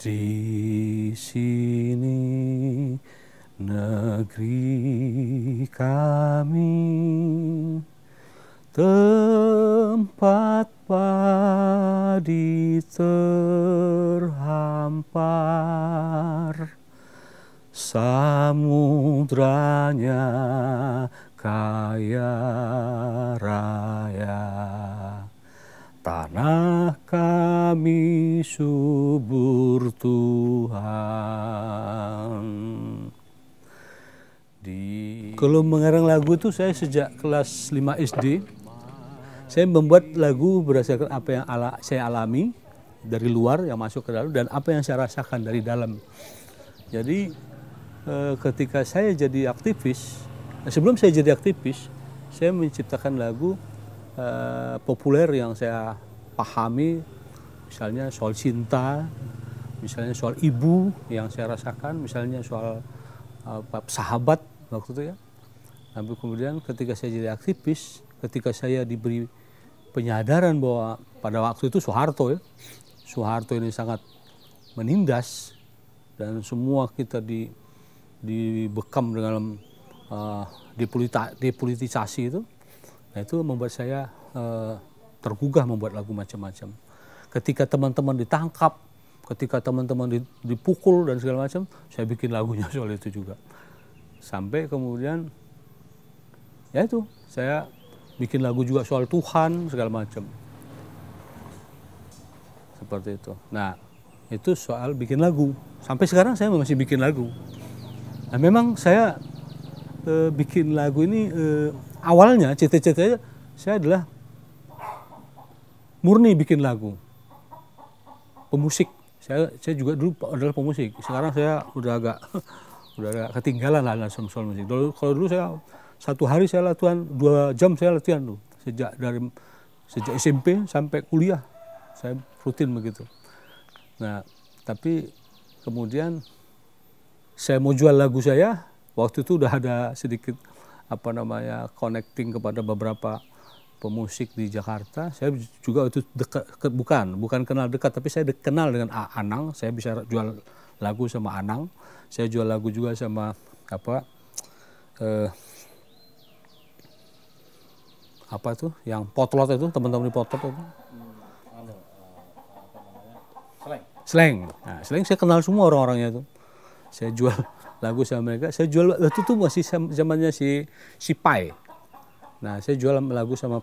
Di sini negeri kami, tempat padi terhampar, samudranya kaya raya, tanah kami subur Tuhan. Kalau mengarang lagu itu saya sejak kelas 5 SD. Saya membuat lagu berdasarkan apa yang saya alami dari luar yang masuk ke dalam dan apa yang saya rasakan dari dalam. Jadi ketika saya jadi aktivis, sebelum saya jadi aktivis, saya menciptakan lagu populer yang saya pahami, misalnya soal cinta, misalnya soal ibu yang saya rasakan, misalnya soal sahabat waktu itu ya. Tapi kemudian ketika saya jadi aktivis, ketika saya diberi penyadaran bahwa pada waktu itu Soeharto Soeharto ini sangat menindas dan semua kita dibekam dengan depolitisasi itu. Nah itu membuat saya tergugah membuat lagu macam-macam. Ketika teman-teman ditangkap, ketika teman-teman dipukul dan segala macam, saya bikin lagunya soal itu juga. Sampai kemudian ya itu, saya bikin lagu juga soal Tuhan segala macam. Seperti itu. Nah, itu soal bikin lagu. Sampai sekarang saya masih bikin lagu. Nah, memang saya bikin lagu ini awalnya cita-citanya saya adalah murni bikin lagu. Pemusik. Saya juga dulu adalah pemusik. Sekarang saya udah agak ketinggalan lah soal musik. Kalau dulu saya satu hari saya latihan 2 jam saya latihan tuh sejak SMP sampai kuliah saya rutin begitu. Nah tapi kemudian saya mau jual lagu saya waktu itu udah ada sedikit connecting kepada beberapa pemusik di Jakarta. Saya juga itu bukan kenal dekat tapi saya kenal dengan Anang. Saya bisa jual lagu sama Anang. Saya jual lagu juga sama apa tuh yang potlot itu, teman-teman di potlot itu Slank. Nah, Slank saya kenal semua orang-orangnya itu. Saya jual lagu sama mereka. Saya jual waktu itu masih zamannya si Pai. Nah saya jual lagu sama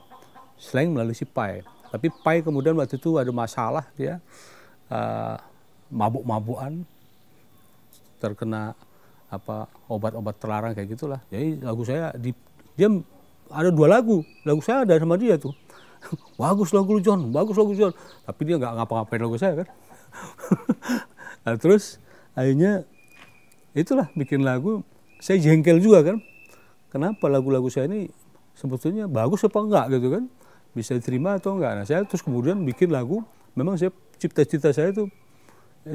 Slank melalui si Pai. Tapi Pai kemudian waktu itu ada masalah, dia mabuk-mabukan, terkena obat-obat terlarang kayak gitulah. Jadi lagu saya dia ada 2 lagu saya ada sama dia tuh. Bagus lagu lu John, bagus lagu John. Tapi dia nggak ngapa-ngapain lagu saya kan. Nah, terus akhirnya itulah bikin lagu. Saya jengkel juga kan. Kenapa lagu-lagu saya ini sebetulnya bagus apa enggak gitu kan. Bisa diterima atau enggak. Nah saya terus kemudian bikin lagu. Memang saya cita-cita saya itu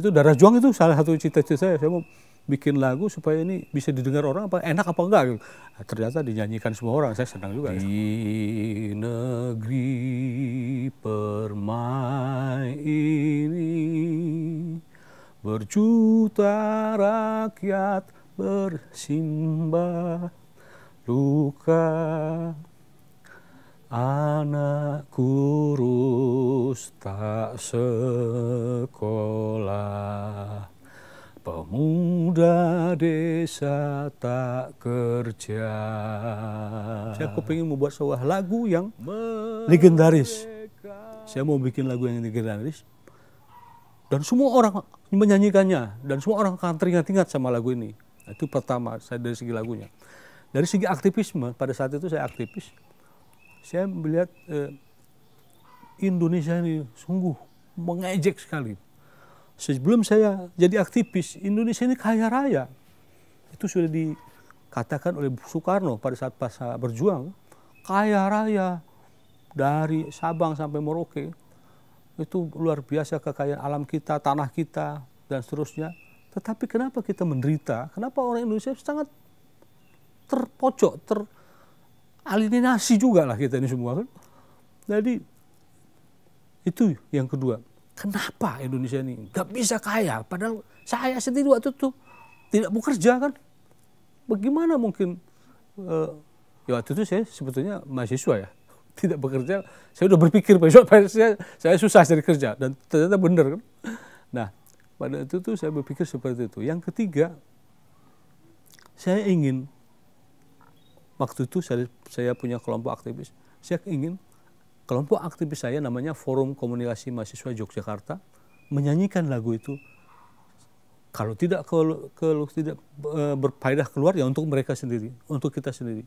Darah Juang itu salah satu cita-cita saya. Saya mau bikin lagu supaya ini bisa didengar orang enak apa enggak gitu. Nah, ternyata dinyanyikan semua orang, saya senang juga. Di negeri permai ini berjuta rakyat bersimbah luka, anak kurus tak sekolah, pemuda desa tak kerja. Saya kepingin membuat sebuah lagu yang legendaris. Saya mau bikin lagu yang legendaris. Dan semua orang menyanyikannya. Dan semua orang akan teringat-ingat sama lagu ini. Itu pertama saya dari segi lagunya. Dari segi aktivisme, pada saat itu saya aktivis. Saya melihat Indonesia ini sungguh mengejek sekali. Sebelum saya jadi aktivis, Indonesia ini kaya raya. Itu sudah dikatakan oleh Soekarno pada saat pas berjuang. Kaya raya dari Sabang sampai Merauke. Itu luar biasa kekayaan alam kita, tanah kita, dan seterusnya. Tetapi kenapa kita menderita? Kenapa orang Indonesia sangat terpojok, teralienasi juga lah kita ini semua kan. Jadi itu yang kedua. kenapa Indonesia ini nggak bisa kaya? Padahal saya sendiri waktu itu tidak bekerja kan. Bagaimana mungkin? Ya waktu itu saya sebetulnya mahasiswa ya, tidak bekerja. Saya udah berpikir besok saya susah cari kerja dan ternyata benar kan. Nah pada itu tuh saya berpikir seperti itu. Yang ketiga, saya ingin waktu itu saya punya kelompok aktivis. Saya ingin kelompok aktivis saya namanya Forum Komunikasi Mahasiswa Yogyakarta menyanyikan lagu itu. Kalau tidak berfaedah keluar ya untuk mereka sendiri, untuk kita sendiri.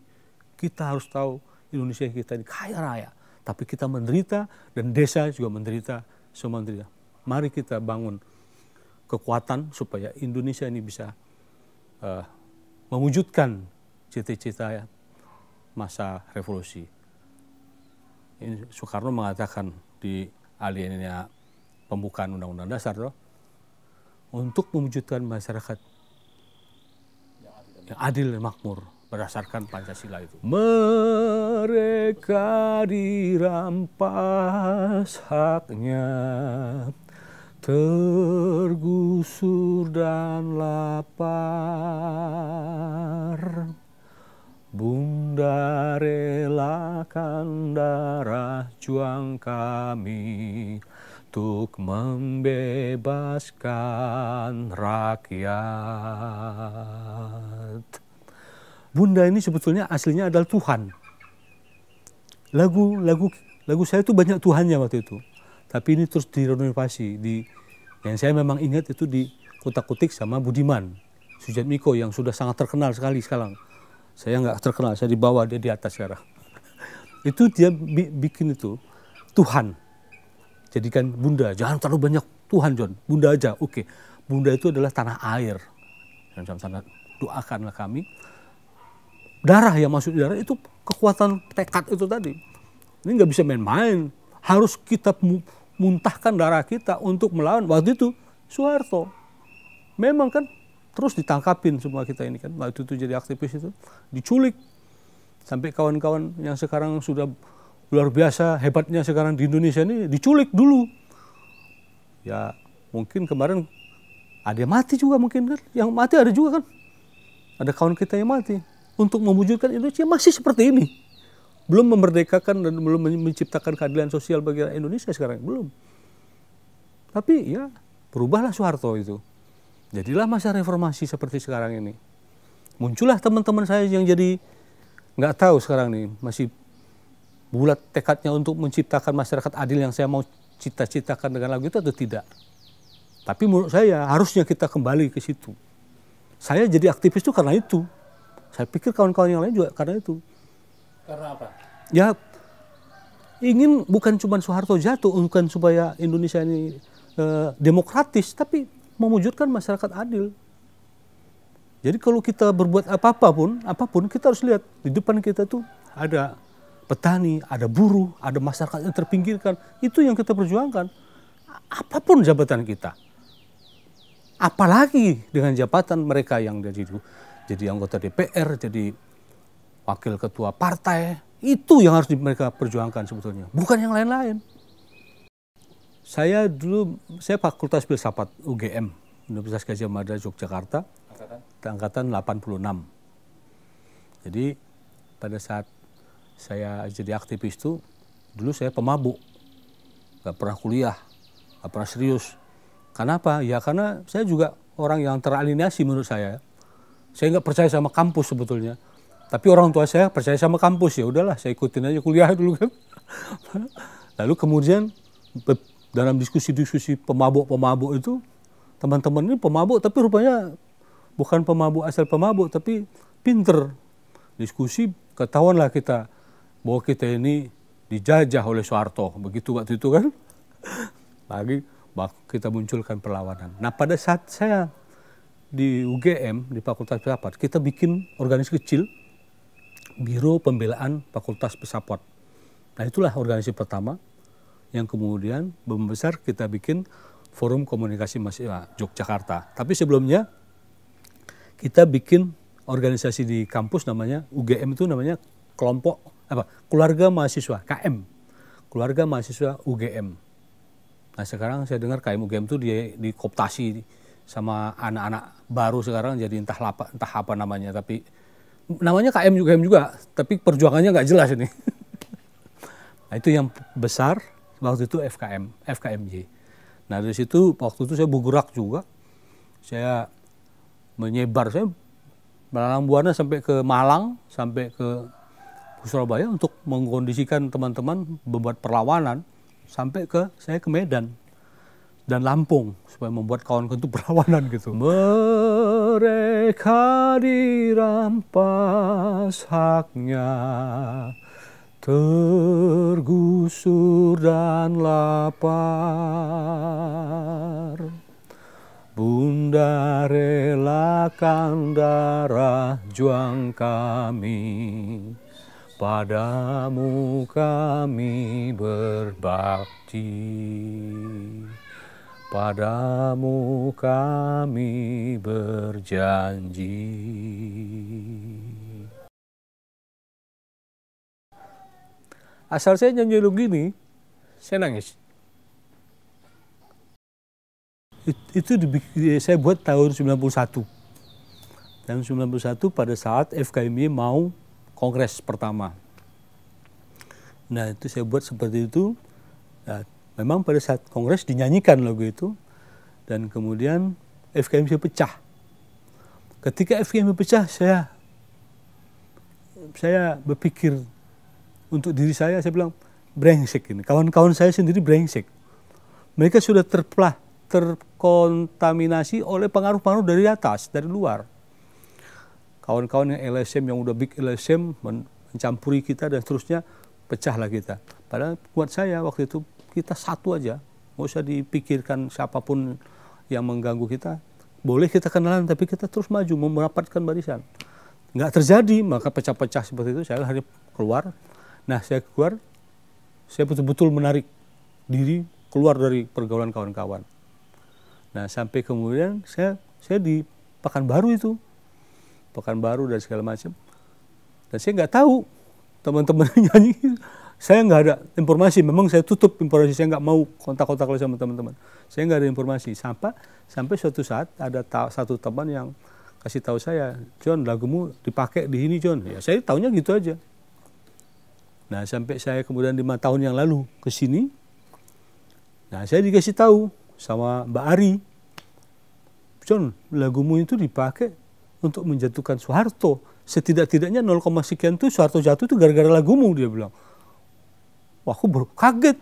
Kita harus tahu Indonesia kita ini kaya raya, tapi kita menderita dan desa juga menderita, semua menderita. Mari kita bangun kekuatan supaya Indonesia ini bisa mewujudkan cita-cita masa revolusi. Ini Soekarno mengatakan di aliannya pembukaan Undang-Undang Dasar loh, untuk mewujudkan masyarakat yang adil dan makmur berdasarkan Pancasila itu. Mereka dirampas haknya, tergusur dan lapar. Bunda relakan darah juang kami untuk membebaskan rakyat. Bunda ini sebetulnya aslinya adalah Tuhan. Lagu saya itu banyak Tuhannya waktu itu. Tapi ini terus direnovasi. Yang saya memang ingat itu dikutak-kutik sama Budiman Sujatmiko yang sudah sangat terkenal sekali sekarang. Saya nggak terkenal, saya di bawah, dia di atas sekarang. Itu dia bikin itu, Tuhan. Jadikan Bunda, jangan terlalu banyak Tuhan John, Bunda aja, oke. Bunda itu adalah tanah air. Dan sama-sama doakanlah kami. Darah yang masuk di darah itu kekuatan tekad itu tadi. Ini nggak bisa main-main. Harus kita muntahkan darah kita untuk melawan. Waktu itu Soeharto. Memang kan terus ditangkapin semua kita ini kan. Waktu itu jadi aktivis itu. Diculik. Sampai kawan-kawan yang sekarang sudah luar biasa hebatnya sekarang di Indonesia ini diculik dulu. Ya mungkin kemarin ada yang mati juga mungkin kan. Yang mati ada juga kan. Ada kawan kita yang mati. Untuk mewujudkan Indonesia masih seperti ini. Belum memerdekakan dan belum menciptakan keadilan sosial bagi Indonesia sekarang. Belum. Tapi ya berubahlah Soeharto itu. Jadilah masa reformasi seperti sekarang ini. Muncullah teman-teman saya yang jadi nggak tahu sekarang nih. Masih bulat tekadnya untuk menciptakan masyarakat adil yang saya mau cita-citakan dengan lagu itu atau tidak. Tapi menurut saya harusnya kita kembali ke situ. Saya jadi aktivis itu karena itu. Saya pikir kawan-kawan yang lain juga karena itu. Karena apa? Ya ingin bukan cuma Soeharto jatuh, bukan supaya Indonesia ini demokratis, tapi mewujudkan masyarakat adil. Jadi kalau kita berbuat apapun kita harus lihat di depan kita tuh ada petani, ada buruh, ada masyarakat yang terpinggirkan. Itu yang kita perjuangkan. Apapun jabatan kita. Apalagi dengan jabatan mereka yang jadi anggota DPR, jadi wakil ketua partai, itu yang harus mereka perjuangkan sebetulnya, bukan yang lain-lain. Saya Fakultas Filsafat UGM, Universitas Gadjah Mada Yogyakarta, angkatan 86. Jadi pada saat saya jadi aktivis itu, dulu saya pemabuk, gak pernah kuliah, gak pernah serius. Kenapa? Ya karena saya juga orang yang teralienasi menurut saya. Saya nggak percaya sama kampus sebetulnya. Tapi orang tua saya percaya sama kampus, ya udahlah saya ikutin aja kuliah dulu kan. Lalu kemudian dalam diskusi-diskusi pemabuk-pemabuk itu, teman-teman ini pemabuk tapi rupanya bukan pemabuk asal pemabuk, tapi pinter. Diskusi ketahuanlah kita bahwa kita ini dijajah oleh Soeharto, begitu waktu itu kan. Lagi kita munculkan perlawanan. Nah pada saat saya di UGM, di Fakultas Filsafat, kita bikin organisasi kecil, Biro Pembelaan Fakultas Filsafat. Nah itulah organisasi pertama yang kemudian membesar, kita bikin Forum Komunikasi Mahasiswa Yogyakarta. Tapi sebelumnya kita bikin organisasi di kampus namanya UGM, itu namanya Kelompok Keluarga Mahasiswa KM, Keluarga Mahasiswa UGM. Nah sekarang saya dengar KM UGM itu dikooptasi sama anak-anak baru sekarang jadi entah apa namanya, tapi namanya KM UGM juga, tapi perjuangannya nggak jelas ini. Nah itu yang besar waktu itu FKMJ. Nah dari situ waktu itu saya bergerak juga, saya menyebar, saya melalang buana sampai ke Malang, sampai ke Surabaya untuk mengkondisikan teman-teman membuat perlawanan, sampai saya ke Medan dan Lampung supaya membuat kawan-kawan itu perlawanan gitu. Mereka dirampas haknya, tergusur dan lapar. Bunda relakan darah juang kami, padamu kami berbakti, padamu kami berjanji. Asal saya nyanyi lagu gini, saya nangis. Itu saya buat tahun 91. Tahun 91 pada saat FKMI mau kongres pertama. Nah itu saya buat seperti itu. Nah, memang pada saat kongres dinyanyikan lagu itu. Dan kemudian FKMI pecah. Ketika FKMI pecah, saya berpikir untuk diri saya bilang, brengsek ini. Kawan-kawan saya sendiri brengsek. Mereka sudah terkontaminasi oleh pengaruh-pengaruh dari atas, dari luar. Kawan-kawan yang LSM, yang udah big LSM, mencampuri kita dan seterusnya, pecahlah kita. Padahal buat saya waktu itu, kita satu aja. Nggak usah dipikirkan siapapun yang mengganggu kita. Boleh kita kenalan, tapi kita terus maju, merapatkan barisan. Nggak terjadi, maka pecah-pecah seperti itu, saya akhirnya keluar. Nah, saya keluar, saya betul-betul menarik diri keluar dari pergaulan kawan-kawan. Nah, sampai kemudian saya di Pekanbaru itu. Pekanbaru dan segala macam. Dan saya nggak tahu teman-teman nyanyi. Saya nggak ada informasi. Memang saya tutup informasi. Saya nggak mau kontak-kontak lagi sama teman-teman. Saya nggak ada informasi. Sampai suatu saat ada satu teman yang kasih tahu saya, John, lagumu dipakai di sini, John. Ya, saya tahunya gitu aja. Nah, sampai saya kemudian 5 tahun yang lalu ke sini. Nah, saya dikasih tahu sama Mbak Ari, John, lagumu itu dipakai untuk menjatuhkan Soeharto. Setidak-tidaknya 0, sekian tuh Soeharto jatuh itu gara-gara lagumu, dia bilang. Wah, aku baru kaget.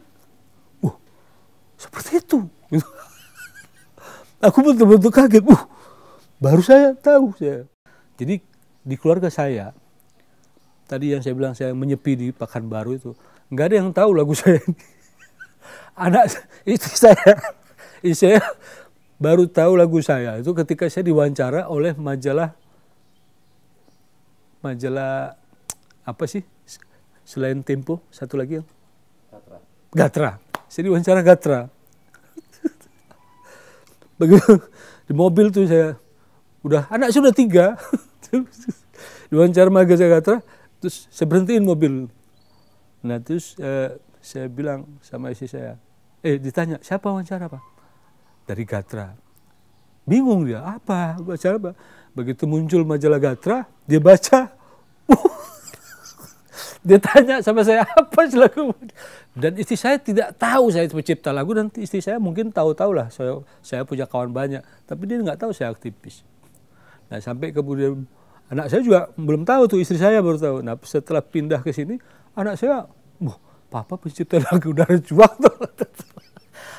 Seperti itu. Aku betul-betul kaget. Baru saya tahu. Jadi di keluarga saya, tadi yang saya bilang saya menyepi di Pekanbaru itu, nggak ada yang tahu lagu saya ini. Istri saya baru tahu lagu saya itu ketika saya diwawancara oleh majalah apa sih selain Tempo, satu lagi yang Gatra. Saya diwawancara Gatra. Begitu di mobil tuh saya anak sudah 3 diwawancara majalah Gatra, terus saya berhentiin mobil. Nah terus saya bilang sama istri saya, ditanya, siapa wawancara Pak? Dari Gatra. Bingung dia, apa? Wawancara apa? Begitu muncul majalah Gatra, dia baca. Dia tanya sama saya, apa sih lagu? Dan istri saya tidak tahu saya pencipta lagu, dan istri saya mungkin tahu-tahu lah. Saya punya kawan banyak, tapi dia nggak tahu saya aktivis. Nah sampai kemudian anak saya juga belum tahu tuh, istri saya baru tahu. Nah setelah pindah ke sini, anak saya, Papa pencipta lagu Darah Juang tuh.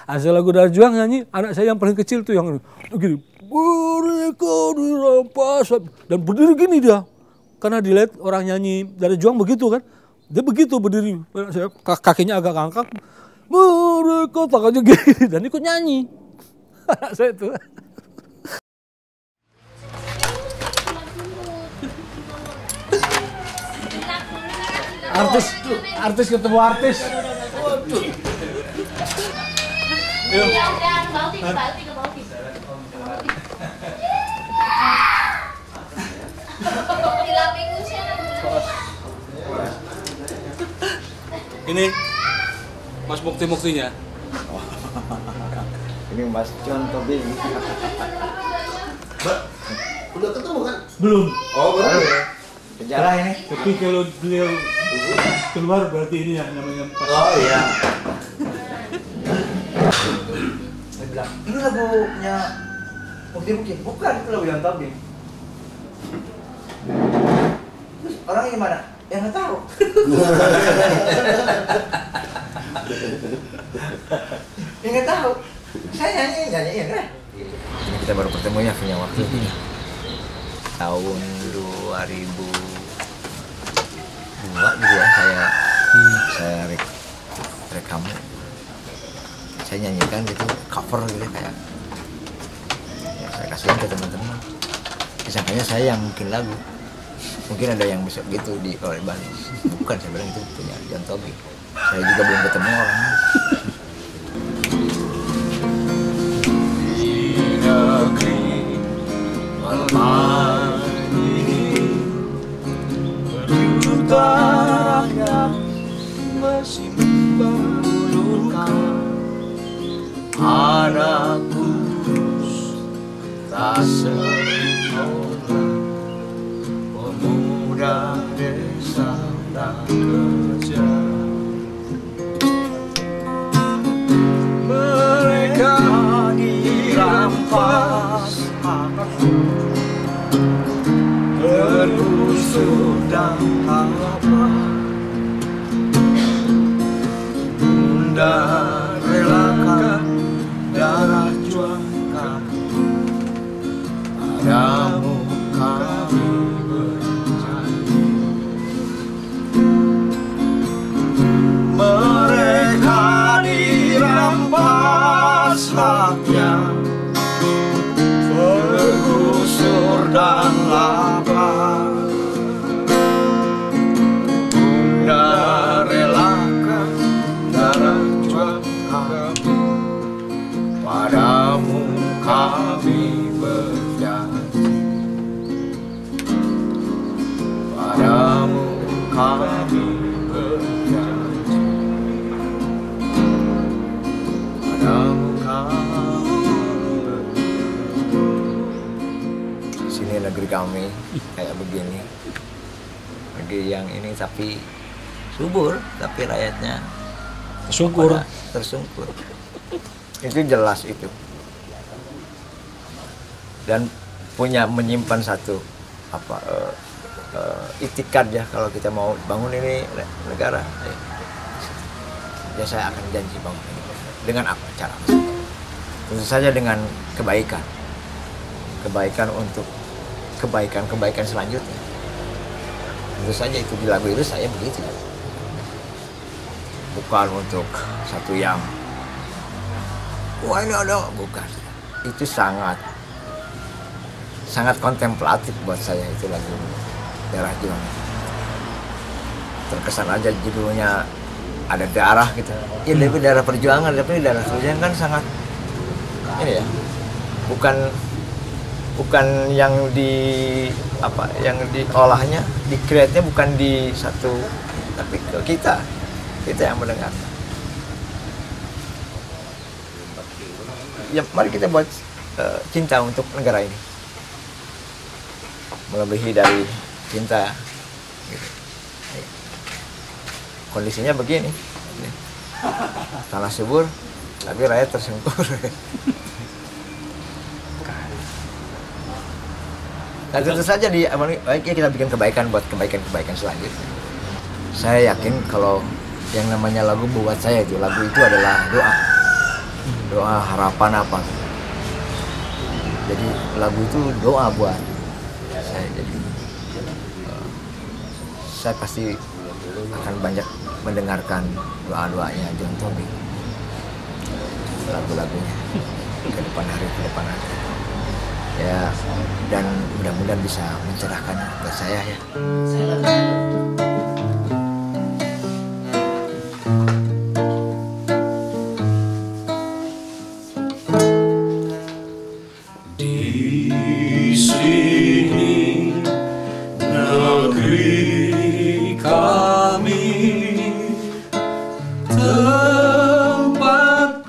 Asal lagu Darah Juang nyanyi, anak saya yang paling kecil tuh yang gini, mereka dirampas, dan berdiri gini dia. Karena dilihat orang nyanyi Darah Juang begitu kan, dia begitu berdiri, saya kakinya agak ngangkat, mereka tangannya gini, dan ikut nyanyi. Anak saya itu. Artis ketemu artis. Waduh. Ya udah, bauti. Ini Mas Mukti-muktinya. Ini Mas John Tobing. Mbak, udah ketemu kan? Belum. Oh, belum. Sejarah ini. Tapi kalau beliau keluar berarti ini ya namanya pas. Oh iya. Saya bilang, ini lagunya Mukti. Bukan, itu lagu yang Tobing. Terus orangnya gimana? Ya nggak tahu. Ya nggak tahu. Saya nyanyiin kan. Ini kita baru bertemu ya punya waktu ini. Tahun 2002 gitu ya saya rekam. Saya nyanyikan gitu, cover gitu kayak. Ya, saya kasihin ke teman-teman. Disangkanya saya yang bikin lagu. Mungkin ada yang bisa gitu di Bali. Bukan, saya bilang itu punya John Tobing. Saya juga belum ketemu orangnya. Masih membulurkan anak kurus tak sempurna, pemuda desa tak kerja. Mereka dirampas tergusur dan lapar. Bunda relakan darah juang kami, padamu kami berjanji. Mereka dirampas haknya, tergusur dan lapar. Bunda relakan darah juang kami, padamu kami berjanji, padamu kami berjanji, padamu kami berjanji. Sini negeri kami kayak begini, negeri yang ini tapi subur, tapi rakyatnya tersungkur. Itu jelas itu. Dan menyimpan satu itikad ya, kalau kita mau bangun ini negara, ya saya akan janji bangun ini. Dengan apa cara? Tentu saja dengan kebaikan untuk kebaikan selanjutnya. Tentu saja itu di lagu itu saya begitu. Bukan untuk satu yang wah ini ada, bukan. Itu sangat kontemplatif buat saya itu lagu Darah Juang. Terkesan aja judulnya ada darah gitu. Ya tapi darah perjuangan, tapi darah perjuangan kan sangat ini ya. Bukan yang yang diolahnya, di-create-nya bukan di satu, tapi ke kita yang mendengar. Ya, mari kita buat cinta untuk negara ini, melebihi dari cinta. Gitu. Kondisinya begini, tanah subur, tapi rakyat tersungkur. Nah, tentu saja kita bikin kebaikan buat kebaikan selanjutnya. Saya yakin kalau yang namanya lagu buat saya itu, lagu itu adalah doa harapan apa. Jadi lagu itu doa buat saya. Jadi saya pasti akan banyak mendengarkan doa-doanya John Tobing, lagu-lagunya ke depan hari. Ya, dan mudah-mudahan bisa mencerahkan buat saya ya. Di sini negeri kami, tempat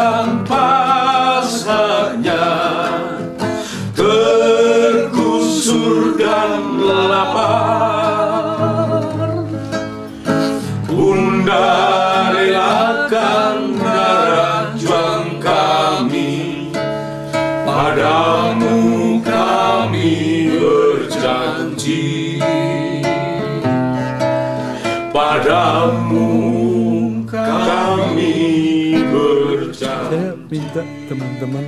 padang pasarnya tergusur dan lapar, Bunda relakan darah juang kami, padamu kami berjanji, padamu kami berjanji. Saya minta teman-teman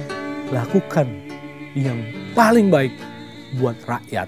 lakukan yang paling baik buat rakyat.